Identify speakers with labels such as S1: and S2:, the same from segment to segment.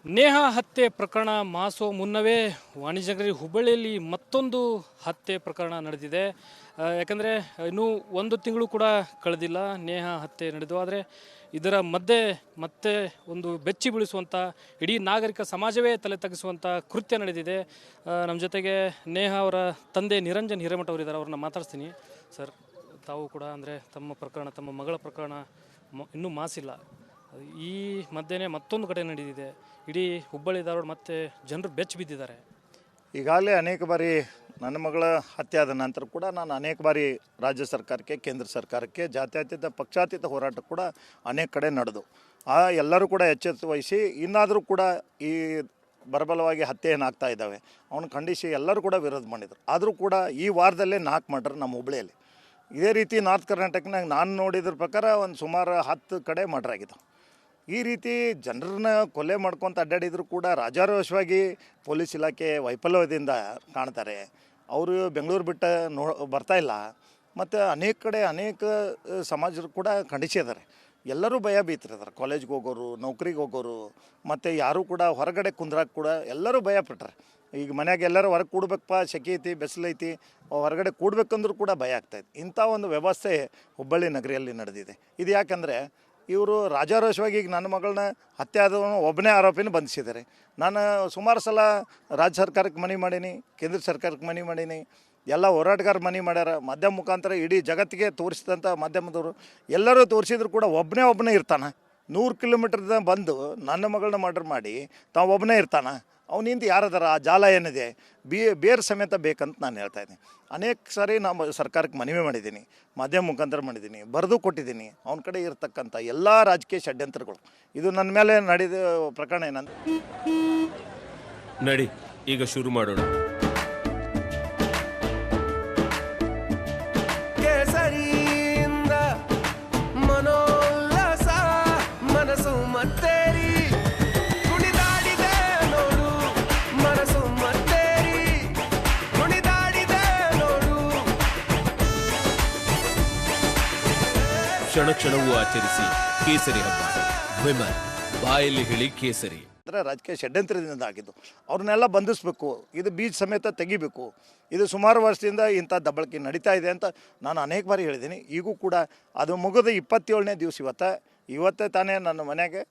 S1: ನೇಹಾ ಹತ್ಯೆ ಪ್ರಕರಣ ಮಾಸೋ ಮುನ್ನವೇ ವಾಣಿಜ್ಯನಗರಿ ಹುಬ್ಬಳ್ಳಿಯಲ್ಲಿ ಮತ್ತೊಂದು ಹತ್ಯೆ ಪ್ರಕರಣ ನಡೆದಿದೆ. ಯಾಕಂದರೆ ಇನ್ನೂ ಒಂದು ತಿಂಗಳು ಕೂಡ ಕಳೆದಿಲ್ಲ ನೇಹಾ ಹತ್ಯೆ ನಡೆದು. ಆದರೆ ಇದರ ಮಧ್ಯೆ ಮತ್ತೆ ಒಂದು ಬೆಚ್ಚಿ ಬೀಳಿಸುವಂಥ, ಇಡೀ ನಾಗರಿಕ ಸಮಾಜವೇ ತಲೆ ತಗ್ಗಿಸುವಂಥ ಕೃತ್ಯ ನಡೆದಿದೆ. ನಮ್ಮ ಜೊತೆಗೆ ನೇಹಾ ಅವರ ತಂದೆ ನಿರಂಜನ್ ಹಿರೇಮಠ ಅವರಿದ್ದಾರೆ, ಅವ್ರನ್ನ ಮಾತಾಡ್ತೀನಿ. ಸರ್, ತಾವು ಕೂಡ ಅಂದರೆ ತಮ್ಮ ಪ್ರಕರಣ, ತಮ್ಮ ಮಗಳ ಪ್ರಕರಣ ಇನ್ನೂ ಮಾಸಿಲ್ಲ. ಈ ಮಧ್ಯೆನೇ ಮತ್ತೊಂದು ಕಡೆ ನಡೆದಿದೆ. ಇಡೀ ಹುಬ್ಬಳ್ಳಿ ಧಾರವಾಡ ಮತ್ತೆ ಜನರು ಬೆಚ್ಚಿ ಬಿದ್ದಿದ್ದಾರೆ.
S2: ಈಗಾಗಲೇ ಅನೇಕ ಬಾರಿ ನನ್ನ ಮಗಳ ಹತ್ಯೆ ಆದ ನಂತರ ಕೂಡ ನಾನು ಅನೇಕ ಬಾರಿ ರಾಜ್ಯ ಸರ್ಕಾರಕ್ಕೆ, ಕೇಂದ್ರ ಸರ್ಕಾರಕ್ಕೆ, ಜಾತ್ಯತೀತ ಪಕ್ಷಾತೀತ ಹೋರಾಟ ಕೂಡ ಅನೇಕ ಕಡೆ ನಡೆದು ಎಲ್ಲರೂ ಕೂಡ ಎಚ್ಚೆತ್ತು ವಹಿಸಿ ಇನ್ನಾದರೂ ಕೂಡ ಈ ಬರಬಲವಾಗಿ ಹತ್ಯೆ ಏನಾಗ್ತಾ ಇದ್ದಾವೆ ಅವನು ಖಂಡಿಸಿ ಎಲ್ಲರೂ ಕೂಡ ವಿರೋಧ ಮಾಡಿದರು. ಆದರೂ ಕೂಡ ಈ ವಾರದಲ್ಲೇ 4 ಮರ್ಡರ್ ನಮ್ಮ ಹುಬ್ಬಳ್ಳಿಯಲ್ಲಿ. ಇದೇ ರೀತಿ ನಾರ್ತ್ ಕರ್ನಾಟಕನಾಗ ನಾನು ನೋಡಿದ್ರ ಪ್ರಕಾರ ಒಂದು ಸುಮಾರು 10 ಕಡೆ ಮರ್ಡರ್ ಆಗಿದೆ. ಈ ರೀತಿ ಜನರನ್ನ ಕೊಲೆ ಮಾಡ್ಕೊತ ಅಡ್ಡಾಡಿದ್ರು ಕೂಡ ರಾಜಾರೋಷವಾಗಿ ಪೊಲೀಸ್ ಇಲಾಖೆ ವೈಫಲ್ಯದಿಂದ ಕಾಣ್ತಾರೆ. ಅವರು ಬೆಂಗಳೂರು ಬಿಟ್ಟು ಬರ್ತಾ ಇಲ್ಲ. ಮತ್ತು ಅನೇಕ ಕಡೆ ಅನೇಕ ಸಮಾಜರು ಕೂಡ ಖಂಡಿಸಿದ್ದಾರೆ. ಎಲ್ಲರೂ ಭಯ ಬೀತಿರ್ತಾರೆ. ಕಾಲೇಜ್ಗೆ ಹೋಗೋರು, ನೌಕರಿಗೆ ಹೋಗೋರು, ಮತ್ತು ಯಾರೂ ಕೂಡ ಹೊರಗಡೆ ಕುಂದ್ರಾಕ್ ಕೂಡ ಎಲ್ಲರೂ ಭಯ ಪಟ್ರೆ. ಈಗ ಮನ್ಯಾಗ ಎಲ್ಲರೂ ಹೊರಗೆ ಕೂಡ್ಬೇಕಪ್ಪ, ಸೆಕೆ ಐತಿ, ಬಿಸಿಲೈತಿ, ಹೊರಗಡೆ ಕೂಡ್ಬೇಕಂದ್ರೂ ಕೂಡ ಭಯ ಆಗ್ತಾಯಿದೆ. ಇಂಥ ಒಂದು ವ್ಯವಸ್ಥೆ ಹುಬ್ಬಳ್ಳಿ ನಗರಿಯಲ್ಲಿ ನಡೆದಿದೆ. ಇದು ಯಾಕಂದರೆ ಇವರು ರಾಜಾರೋಷವಾಗಿ ಈಗ ನನ್ನ ಮಗಳನ್ನ ಹತ್ಯೆ ಆದವನು ಒಬ್ಬನೇ ಆರೋಪಿನ ಬಂಧಿಸಿದ್ದಾರೆ. ನಾನು ಸುಮಾರು ಸಲ ರಾಜ್ಯ ಸರ್ಕಾರಕ್ಕೆ ಮನವಿ ಮಾಡೀನಿ, ಕೇಂದ್ರ ಸರ್ಕಾರಕ್ಕೆ ಮನವಿ ಮಾಡೀನಿ, ಎಲ್ಲ ಹೋರಾಟಗಾರ ಮನವಿ ಮಾಡ್ಯಾರ. ಮಾಧ್ಯಮ ಮುಖಾಂತರ ಇಡೀ ಜಗತ್ತಿಗೆ ತೋರಿಸಿದಂಥ ಮಾಧ್ಯಮದವರು ಎಲ್ಲರೂ ತೋರಿಸಿದ್ರು ಕೂಡ ಒಬ್ಬನೇ ಇರ್ತಾನೆ. 100 ಕಿಲೋಮೀಟರ್ದ ಬಂದು ನನ್ನ ಮಗಳನ್ನ ಮರ್ಡರ್ ಮಾಡಿ ತಾವು ಒಬ್ಬನೇ ಇರ್ತಾನೆ. ಅವನಿಂದ ಯಾರದಾರ ಆ ಜಾಲ ಏನಿದೆ ಬೇರೆ ಸಮೇತ ಬೇಕಂತ ನಾನು ಹೇಳ್ತಾಯಿದ್ದೀನಿ. ಅನೇಕ ಸಾರಿ ನಾನು ಸರ್ಕಾರಕ್ಕೆ ಮನವಿ ಮಾಡಿದ್ದೀನಿ, ಮಾಧ್ಯಮ ಮುಖಾಂತರ ಮಾಡಿದ್ದೀನಿ, ಬರೆದು ಕೊಟ್ಟಿದ್ದೀನಿ. ಅವನ ಕಡೆ ಇರತಕ್ಕಂಥ ಎಲ್ಲ ರಾಜಕೀಯ ಷಡ್ಯಂತ್ರಗಳು ಇದು ನನ್ನ ಮೇಲೆ ನಡೆದ ಪ್ರಕರಣ ಏನಂತ
S3: ನಡಿ ಈಗ ಶುರು ಮಾಡೋಣ.
S4: ಮನೋಲ್ಲಾಸ ಮನಸ್ಸು ಮತ್ತೇರಿ ಕುಣಿದಾಡಿದೆ ನೋಡು, ಮನಸ್ಸು ಮತ್ತೇರಿ ಕುಣಿದಾಡಿದೆ ನೋಡು.
S3: ಕ್ಷಣ ಕ್ಷಣವೂ ಆಚರಿಸಿ ಕೇಸರಿ ಹಬ್ಬ. ವಿಮಲ್ ಬಾಯಲ್ಲಿ ಹೇಳಿ ಕೇಸರಿ.
S2: ಅಂದರೆ ರಾಜಕೀಯ ಷಡ್ಯಂತ್ರದಿಂದ ಆಗಿದ್ದು. ಅವ್ರನ್ನೆಲ್ಲ ಬಂಧಿಸಬೇಕು, ಇದು ಬೀಜ ಸಮೇತ ತೆಗಿಬೇಕು. ಇದು ಸುಮಾರು ವರ್ಷದಿಂದ ಇಂಥ ದಬ್ಬಳಿಕೆ ನಡೀತಾ ಇದೆ ಅಂತ ನಾನು ಅನೇಕ ಬಾರಿ ಹೇಳಿದ್ದೀನಿ. ಈಗೂ ಕೂಡ ಅದು ಮುಗಿದ 27ನೇ ದಿವಸ ಇವತ್ತೇ ತಾನೇ ನನ್ನ ಮನೆಗೆ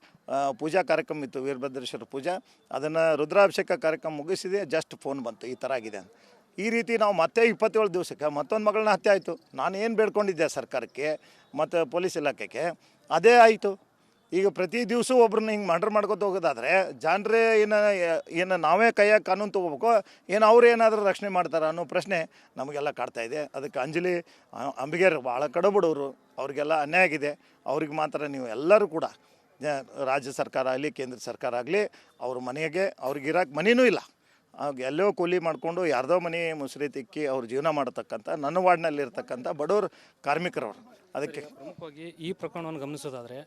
S2: ಪೂಜಾ ಕಾರ್ಯಕ್ರಮ ಇತ್ತು, ವೀರಭದ್ರೇಶ್ವರ ಪೂಜಾ. ಅದನ್ನು ರುದ್ರಾಭಿಷೇಕ ಕಾರ್ಯಕ್ರಮ ಮುಗಿಸಿದೆ, ಜಸ್ಟ್ ಫೋನ್ ಬಂತು ಈ ಥರ ಆಗಿದೆ ಅಂತ. ಈ ರೀತಿ ನಾವು ಮತ್ತೆ 27 ದಿವಸಕ್ಕೆ ಮತ್ತೊಂದು ಮಗಳನ್ನ ಹತ್ಯೆ ಆಯಿತು. ನಾನು ಏನು ಬೇಡ್ಕೊಂಡಿದ್ದೆ ಸರ್ಕಾರಕ್ಕೆ ಮತ್ತು ಪೊಲೀಸ್ ಇಲಾಖೆಗೆ, ಅದೇ ಆಯಿತು. ಈಗ ಪ್ರತಿ ದಿವಸ ಒಬ್ರನ್ನ ಹಿಂಗೆ ಮರ್ಡರ್ ಮಾಡ್ಕೊತ ಹೋಗೋದಾದರೆ ಜನರೇ ಏನು ನಾವೇ ಕೈಯಾಗಿ ಕಾನೂನು ತೊಗೋಬೇಕು, ಏನು ಅವ್ರು ಏನಾದರೂ ರಕ್ಷಣೆ ಮಾಡ್ತಾರೆ ಅನ್ನೋ ಪ್ರಶ್ನೆ ನಮಗೆಲ್ಲ ಕಾಡ್ತಾಯಿದೆ. ಅದಕ್ಕೆ ಅಂಜಲಿ ಅಂಬಿಗೇರು ಭಾಳ ಕಡುಬಡವರು, ಅವ್ರಿಗೆಲ್ಲ ಅನ್ಯಾಯ ಆಗಿದೆ. ಅವ್ರಿಗೆ ಮಾತ್ರ ನೀವು ಎಲ್ಲರೂ ಕೂಡ ರಾಜ್ಯ ಸರ್ಕಾರ ಆಗಲಿ, ಕೇಂದ್ರ ಸರ್ಕಾರ ಆಗಲಿ, ಅವ್ರ ಮನೆಗೆ ಅವ್ರಿಗಿರೋಕೆ ಮನೆಯೂ ಇಲ್ಲ, ಎಲ್ಲೋ ಕೂಲಿ ಮಾಡಿಕೊಂಡು ಯಾರ್ದೋ ಮನೆ ಮುಸುರಿ ತಿಕ್ಕಿ ಅವ್ರ ಜೀವನ ಮಾಡತಕ್ಕಂಥ ನನ್ನ ವಾರ್ಡ್ನಲ್ಲಿರ್ತಕ್ಕಂಥ ಬಡವರು ಕಾರ್ಮಿಕರವರು. ಅದಕ್ಕೆ
S1: ಪ್ರಮುಖವಾಗಿ ಈ ಪ್ರಕರಣವನ್ನು ಗಮನಿಸೋದಾದರೆ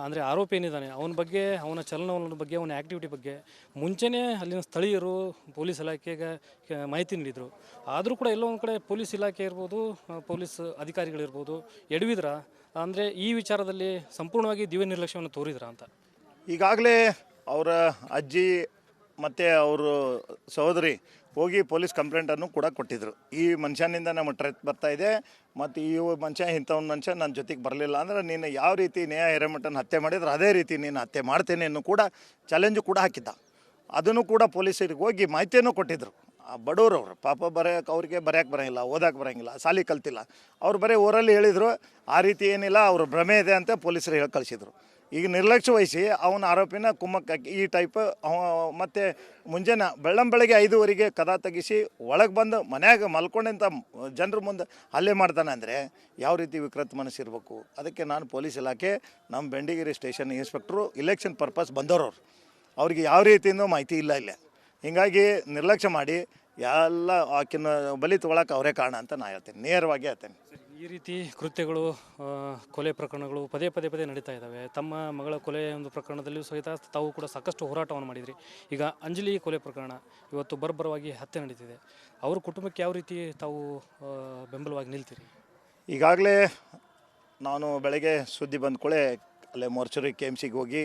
S1: ಅಂದರೆ ಆರೋಪಿ ಏನಿದ್ದಾನೆ ಅವನ ಬಗ್ಗೆ, ಅವನ ಚಲನವಲನ ಬಗ್ಗೆ, ಅವನ ಆ್ಯಕ್ಟಿವಿಟಿ ಬಗ್ಗೆ ಮುಂಚೆನೇ ಅಲ್ಲಿನ ಸ್ಥಳೀಯರು ಪೊಲೀಸ್ ಇಲಾಖೆಗೆ ಮಾಹಿತಿ ನೀಡಿದರು. ಆದರೂ ಕೂಡ ಎಲ್ಲೋ ಒಂದು ಕಡೆ ಪೊಲೀಸ್ ಇಲಾಖೆ ಇರ್ಬೋದು, ಪೊಲೀಸ್ ಅಧಿಕಾರಿಗಳಿರ್ಬೋದು ಎಡವಿದ್ರ, ಅಂದರೆ ಈ ವಿಚಾರದಲ್ಲಿ ಸಂಪೂರ್ಣವಾಗಿ ದಿವ್ಯ ನಿರ್ಲಕ್ಷ್ಯವನ್ನು ತೋರಿದ್ರ ಅಂತ.
S2: ಈಗಾಗಲೇ ಅವರ ಅಜ್ಜಿ ಮತ್ತು ಅವರು ಸಹೋದರಿ ಹೋಗಿ ಪೊಲೀಸ್ ಕಂಪ್ಲೇಂಟನ್ನು ಕೂಡ ಕೊಟ್ಟಿದ್ದರು. ಈ ಮನುಷ್ಯನಿಂದ ನಮ್ಮ ಟ್ರೆತ್ ಬರ್ತಾಯಿದೆ, ಮತ್ತು ಈ ಇಂಥವ್ನ ಮನುಷ್ಯ ನನ್ನ ಜೊತೆಗೆ ಬರಲಿಲ್ಲ ಅಂದರೆ ನೀನು ಯಾವ ರೀತಿ ನೇಹಾ ಹಿರೇಮಠನ ಹತ್ಯೆ ಮಾಡಿದ್ರೆ ಅದೇ ರೀತಿ ನೀನು ಹತ್ಯೆ ಮಾಡ್ತೇನೆ ಅನ್ನೂ ಕೂಡ ಚಾಲೆಂಜು ಕೂಡ ಹಾಕಿದ್ದ. ಅದನ್ನು ಕೂಡ ಪೊಲೀಸರಿಗೆ ಹೋಗಿ ಮಾಹಿತಿಯನ್ನು ಕೊಟ್ಟಿದ್ದರು. ಬಡವರವರು ಪಾಪ ಅವ್ರಿಗೆ ಬರೆಯೋಕ್ಕೆ ಬರೋಂಗಿಲ್ಲ, ಓದೋಕ್ಕೆ ಬರೋಂಗಿಲ್ಲ, ಸಾಲಿ ಕಲ್ತಿಲ್ಲ. ಅವ್ರು ಬರೀ ಊರಲ್ಲಿ ಹೇಳಿದರು, ಆ ರೀತಿ ಏನಿಲ್ಲ, ಅವ್ರ ಭ್ರಮೆ ಇದೆ ಅಂತ ಪೊಲೀಸರು ಹೇಳಿ ಕಳಿಸಿದರು. ಈಗ ನಿರ್ಲಕ್ಷ್ಯ ವಹಿಸಿ ಅವನ ಆರೋಪಿನ ಕುಮ್ಮಕ್ಕಾಕಿ ಈ ಟೈಪ್ ಮತ್ತು ಮುಂಜಾನೆ ಬೆಳ್ಳಂಬೆಳಗ್ಗೆ 5 ಕದ ತೆಗಿಸಿ ಒಳಗೆ ಬಂದು ಮನ್ಯಾಗ ಮಲ್ಕೊಂಡಂಥ ಜನರ ಮುಂದೆ ಹಲ್ಲೆ ಮಾಡ್ತಾನೆ ಅಂದರೆ ಯಾವ ರೀತಿ ವಿಕೃತ ಮನಸ್ಸಿರ್ಬೇಕು. ಅದಕ್ಕೆ ನಾನು ಪೊಲೀಸ್ ಇಲಾಖೆ, ನಮ್ಮ Bendigiri station inspector election purpose ಬಂದವರು, ಅವ್ರಿಗೆ ಯಾವ ರೀತಿಯಿಂದ ಮಾಹಿತಿ ಇಲ್ಲ ಇಲ್ಲೇ. ಹೀಗಾಗಿ ನಿರ್ಲಕ್ಷ್ಯ ಮಾಡಿ ಎಲ್ಲ ಆಕಿನ ಬಲಿ ತೊಗೊಳಕ್ಕೆ ಅವರೇ ಕಾರಣ ಅಂತ ನಾನು ಹೇಳ್ತೇನೆ, ನೇರವಾಗಿ ಹೇಳ್ತೇನೆ.
S1: ಈ ರೀತಿ ಕೃತ್ಯಗಳು, ಕೊಲೆ ಪ್ರಕರಣಗಳು ಪದೇ ನಡೀತಾ ಇದ್ದಾವೆ. ತಮ್ಮ ಮಗಳ ಕೊಲೆ ಒಂದು ಪ್ರಕರಣದಲ್ಲಿಯೂ ಸಹಿತ ತಾವು ಕೂಡ ಸಾಕಷ್ಟು ಹೋರಾಟವನ್ನು ಮಾಡಿದ್ರಿ. ಈಗ ಅಂಜಲಿ ಕೊಲೆ ಪ್ರಕರಣ ಇವತ್ತು ಬರ್ಬರವಾಗಿ ಹತ್ಯೆ ನಡೀತಿದೆ. ಅವ್ರ ಕುಟುಂಬಕ್ಕೆ ಯಾವ ರೀತಿ ತಾವು ಬೆಂಬಲವಾಗಿ ನಿಲ್ತೀರಿ?
S2: ಈಗಾಗಲೇ ನಾನು ಬೆಳಗ್ಗೆ ಸುದ್ದಿ ಬಂದ ಕೂಡಲೇ ಅಲ್ಲೇ ಮೋರ್ಚರಿ KMCಗೆ ಹೋಗಿ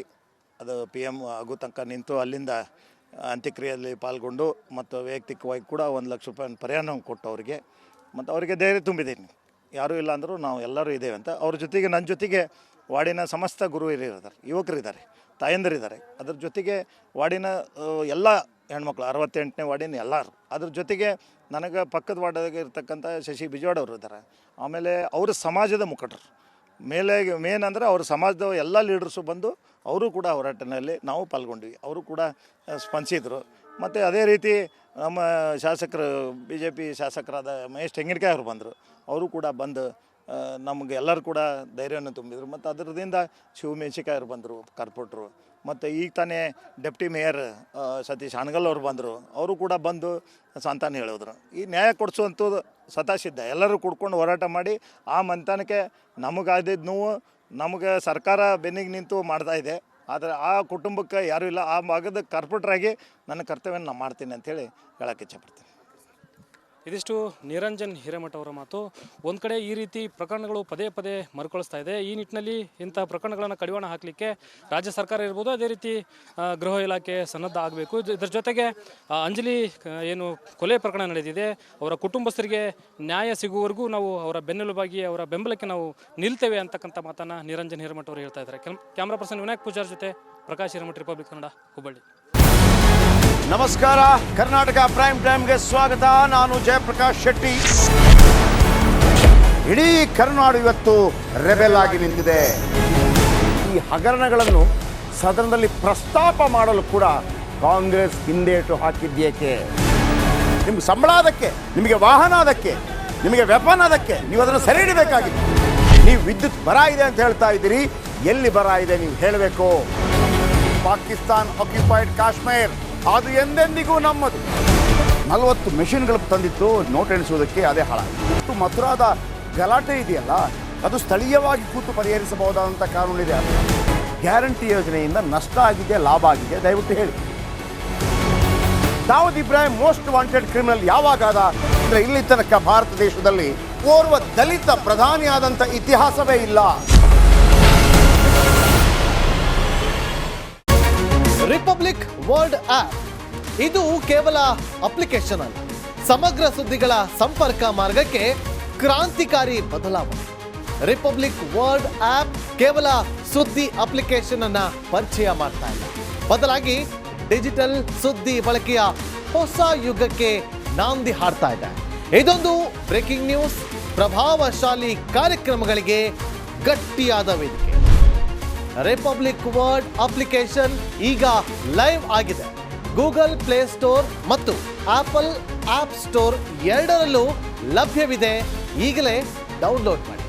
S2: ಅದು PM ಆಗೋ ತನಕ ನಿಂತು ಅಲ್ಲಿಂದ ಅಂತ್ಯಕ್ರಿಯೆಯಲ್ಲಿ ಪಾಲ್ಗೊಂಡು ಮತ್ತು ವೈಯಕ್ತಿಕವಾಗಿ ಕೂಡ 1 ಲಕ್ಷ ರೂಪಾಯಿ ಪರಿಹಾರ ಕೊಟ್ಟು ಅವರಿಗೆ ಮತ್ತು ಅವರಿಗೆ ಧೈರ್ಯ ತುಂಬಿದ್ದೀನಿ. ಯಾರೂ ಇಲ್ಲ ಅಂದರೂ ನಾವು ಎಲ್ಲರೂ ಇದ್ದೇವೆ ಅಂತ. ಅವ್ರ ಜೊತೆಗೆ ನನ್ನ ಜೊತೆಗೆ ವಾರ್ಡಿನ ಸಮಸ್ತ ಗುರು ಹಿರಿಯರಿದ್ದಾರೆ, ಯುವಕರಿದ್ದಾರೆ, ತಾಯಂದಿರಿದ್ದಾರೆ. ಅದ್ರ ಜೊತೆಗೆ ವಾರ್ಡಿನ ಎಲ್ಲ ಹೆಣ್ಮಕ್ಳು 68ನೇ ವಾರ್ಡಿನ ಎಲ್ಲರೂ. ಅದ್ರ ಜೊತೆಗೆ ನನಗೆ ಪಕ್ಕದ ವಾರ್ಡಾಗ ಇರ್ತಕ್ಕಂಥ ಶಶಿ ಬಿಜವಾಡ್ ಅವರು ಇದ್ದಾರೆ. ಆಮೇಲೆ ಅವ್ರ ಸಮಾಜದ ಮುಖಂಡರು ಮೇನ್ ಅಂದರೆ ಅವ್ರ ಸಮಾಜದ ಎಲ್ಲ ಲೀಡರ್ಸು ಬಂದು ಅವರು ಕೂಡ ಹೋರಾಟದಲ್ಲಿ ನಾವು ಪಾಲ್ಗೊಂಡ್ವಿ. ಅವರು ಕೂಡ ಸ್ಪಂದಿಸಿದರು. ಮತ್ತು ಅದೇ ರೀತಿ ನಮ್ಮ ಶಾಸಕರು BJP ಶಾಸಕರಾದ ಮಹೇಶ್ ತೆಂಗಿನಕಾಯಿ ಅವರು ಬಂದರು. ಅವರು ಕೂಡ ಬಂದು ನಮಗೆ ಎಲ್ಲರೂ ಕೂಡ ಧೈರ್ಯವನ್ನು ತುಂಬಿದರು. ಮತ್ತು ಅದರದಿಂದ ಶಿವಮೆಣಸಿಕಾಯಿ ಅವರು ಬಂದರು, ಕಾರ್ಪೊರೇಟ್ರು. ಮತ್ತು ಈಗ ತಾನೇ ಡೆಪ್ಟಿ ಮೇಯರ್ ಸತೀಶ್ ಹಾನಗಲ್ ಅವರು ಬಂದರು. ಅವರು ಕೂಡ ಬಂದು ಸಂತಾನ ಹೇಳಿದ್ರು. ಈ ನ್ಯಾಯ ಕೊಡಿಸುವಂಥದ್ದು ಸತಾಸಿದ್ಧ ಎಲ್ಲರೂ ಕೂಡ್ಕೊಂಡು ಹೋರಾಟ ಮಾಡಿ ಆ ಮಂಥನಕ್ಕೆ ನಮಗಾದಿದ್ದು ನೋವು ನಮಗೆ ಸರ್ಕಾರ ಬೆನ್ನಿಗೆ ನಿಂತು ಮಾಡ್ತಾಯಿದೆ. ಆದರೆ ಆ ಕುಟುಂಬಕ್ಕೆ ಯಾರೂ ಇಲ್ಲ. ಆ ಭಾಗದ ಕಾರ್ಪೊರೇಟ್ರಾಗಿ ನನ್ನ ಕರ್ತವ್ಯನ ನಾನು ಮಾಡ್ತೀನಿ ಅಂಥೇಳಿ ಹೇಳೋಕ್ಕೆ ಇಚ್ಛೆಪಡ್ತೀನಿ.
S1: ಇದಿಷ್ಟು ನಿರಂಜನ್ ಹಿರೇಮಠ ಅವರ ಮಾತು. ಒಂದು ಕಡೆ ಈ ರೀತಿ ಪ್ರಕರಣಗಳು ಪದೇ ಪದೇ ಮರುಕಳಿಸ್ತಾ ಇದೆ. ಈ ನಿಟ್ಟಿನಲ್ಲಿ ಇಂಥ ಪ್ರಕರಣಗಳನ್ನು ಕಡಿವಾಣ ಹಾಕಲಿಕ್ಕೆ ರಾಜ್ಯ ಸರ್ಕಾರ ಇರ್ಬೋದು, ಅದೇ ರೀತಿ ಗೃಹ ಇಲಾಖೆ ಸನ್ನದ್ಧ ಆಗಬೇಕು. ಇದರ ಜೊತೆಗೆ ಅಂಜಲಿ ಏನು ಕೊಲೆ ಪ್ರಕರಣ ನಡೆದಿದೆ, ಅವರ ಕುಟುಂಬಸ್ಥರಿಗೆ ನ್ಯಾಯ ಸಿಗುವವರೆಗೂ ನಾವು ಅವರ ಬೆನ್ನೆಲುಬಾಗಿ ಅವರ ಬೆಂಬಲಕ್ಕೆ ನಾವು ನಿಲ್ತೇವೆ ಅಂತಕ್ಕಂಥ ಮಾತನ್ನು ನಿರಂಜನ್ ಹಿರೇಮಠ ಅವರು ಹೇಳ್ತಾ ಇದ್ದಾರೆ. ಕ್ಯಾಮ್ರಾ ಪರ್ಸನ್ ವಿನಾಯಕ್ ಪೂಜಾರ್ ಜೊತೆ ಪ್ರಕಾಶ್ ಹಿರೇಮಠ, ರಿಪಬ್ಲಿಕ್ ಕನ್ನಡ, ಹುಬ್ಬಳ್ಳಿ.
S5: ನಮಸ್ಕಾರ, ಕರ್ನಾಟಕ ಪ್ರೈಮ್ ಟೈಮ್ಗೆ ಸ್ವಾಗತ. ನಾನು ಜಯಪ್ರಕಾಶ್ ಶೆಟ್ಟಿ. ಇಡೀ ಕರ್ನಾಡು ಇವತ್ತು ರೆಬೆಲ್ ಆಗಿ ನಿಂತಿದೆ. ಈ ಹಗರಣಗಳನ್ನು ಸದನದಲ್ಲಿ ಪ್ರಸ್ತಾಪ ಮಾಡಲು ಕೂಡ ಕಾಂಗ್ರೆಸ್ ಹಿಂದೇಟು ಹಾಕಿದ್ದೇಕೆ? ನಿಮ್ಗೆ ಸಂಬಳ ಅದಕ್ಕೆ, ನಿಮಗೆ ವಾಹನ ಅದಕ್ಕೆ, ನಿಮಗೆ ವೆಪನ್ ಅದಕ್ಕೆ, ನೀವು ಅದನ್ನು ಸೆರೆ ಹಿಡಿಬೇಕಾಗಿತ್ತು. ನೀವು ವಿದ್ಯುತ್ ಬರ ಇದೆ ಅಂತ ಹೇಳ್ತಾ ಇದ್ದೀರಿ, ಎಲ್ಲಿ ಬರ ಇದೆ ನೀವು ಹೇಳಬೇಕು. ಪಾಕಿಸ್ತಾನ್ ಆಕ್ಯುಪೈಡ್ ಕಾಶ್ಮೀರ್ ಅದು ಎಂದೆಂದಿಗೂ ನಮ್ಮದು. 40 ಮೆಷಿನ್ಗಳು ತಂದಿತ್ತು ನೋಟ್ ಎಣಿಸುವುದಕ್ಕೆ, ಅದೇ ಹಾಳಾಗಿದೆ. ಮಥುರಾದ ಗಲಾಟೆ ಇದೆಯಲ್ಲ, ಅದು ಸ್ಥಳೀಯವಾಗಿ ಕೂತು ಪರಿಹರಿಸಬಹುದಾದಂಥ ಕಾನೂನಿದೆ. ಗ್ಯಾರಂಟಿ ಯೋಜನೆಯಿಂದ ನಷ್ಟ ಆಗಿದೆ, ಲಾಭ ಆಗಿದೆ, ದಯವಿಟ್ಟು ಹೇಳಿ. Dawood Ibrahim most wanted criminal ಯಾವಾಗಾದ ಅಂದರೆ ಇಲ್ಲಿ ತನಕ ಭಾರತ ದೇಶದಲ್ಲಿ ಓರ್ವ ದಲಿತ ಪ್ರಧಾನಿಯಾದಂಥ ಇತಿಹಾಸವೇ ಇಲ್ಲ.
S6: ರಿಪಬ್ಲಿಕ್ ವರ್ಲ್ಡ್ ಆಪ್ ಇದು ಕೇವಲ ಅಪ್ಲಿಕೇಶನ್ ಅಲ್ಲ, ಸಮಗ್ರ ಸುದ್ದಿಗಳ ಸಂಪರ್ಕ ಮಾರ್ಗಕ್ಕೆ ಕ್ರಾಂತಿಕಾರಿ ಬದಲಾವಣೆ. ರಿಪಬ್ಲಿಕ್ ವರ್ಲ್ಡ್ ಆಪ್ ಕೇವಲ ಸುದ್ದಿ ಅಪ್ಲಿಕೇಶನ್ ಅನ್ನ ಪರಿಚಯ ಮಾಡ್ತಾ ಇಲ್ಲ, ಬದಲಾಗಿ ಡಿಜಿಟಲ್ ಸುದ್ದಿ ಬಳಕೆಯ ಹೊಸ ಯುಗಕ್ಕೆ ನಾಂದಿ ಹಾಡ್ತಾ ಇದೆ. ಇದೊಂದು ಬ್ರೇಕಿಂಗ್ ನ್ಯೂಸ್, ಪ್ರಭಾವಶಾಲಿ ಕಾರ್ಯಕ್ರಮಗಳಿಗೆ ಗಟ್ಟಿಯಾದ ವೇದಿಕೆ. ರಿಪಬ್ಲಿಕ್ ವರ್ಲ್ಡ್ ಅಪ್ಲಿಕೇಶನ್ ಈಗ ಲೈವ್ ಆಗಿದೆ. ಗೂಗಲ್ ಪ್ಲೇ ಸ್ಟೋರ್ ಮತ್ತು ಆಪಲ್ ಆಪ್ ಸ್ಟೋರ್ ಎರಡರಲ್ಲೂ ಲಭ್ಯವಿದೆ. ಈಗಲೇ ಡೌನ್ಲೋಡ್ ಮಾಡಿ.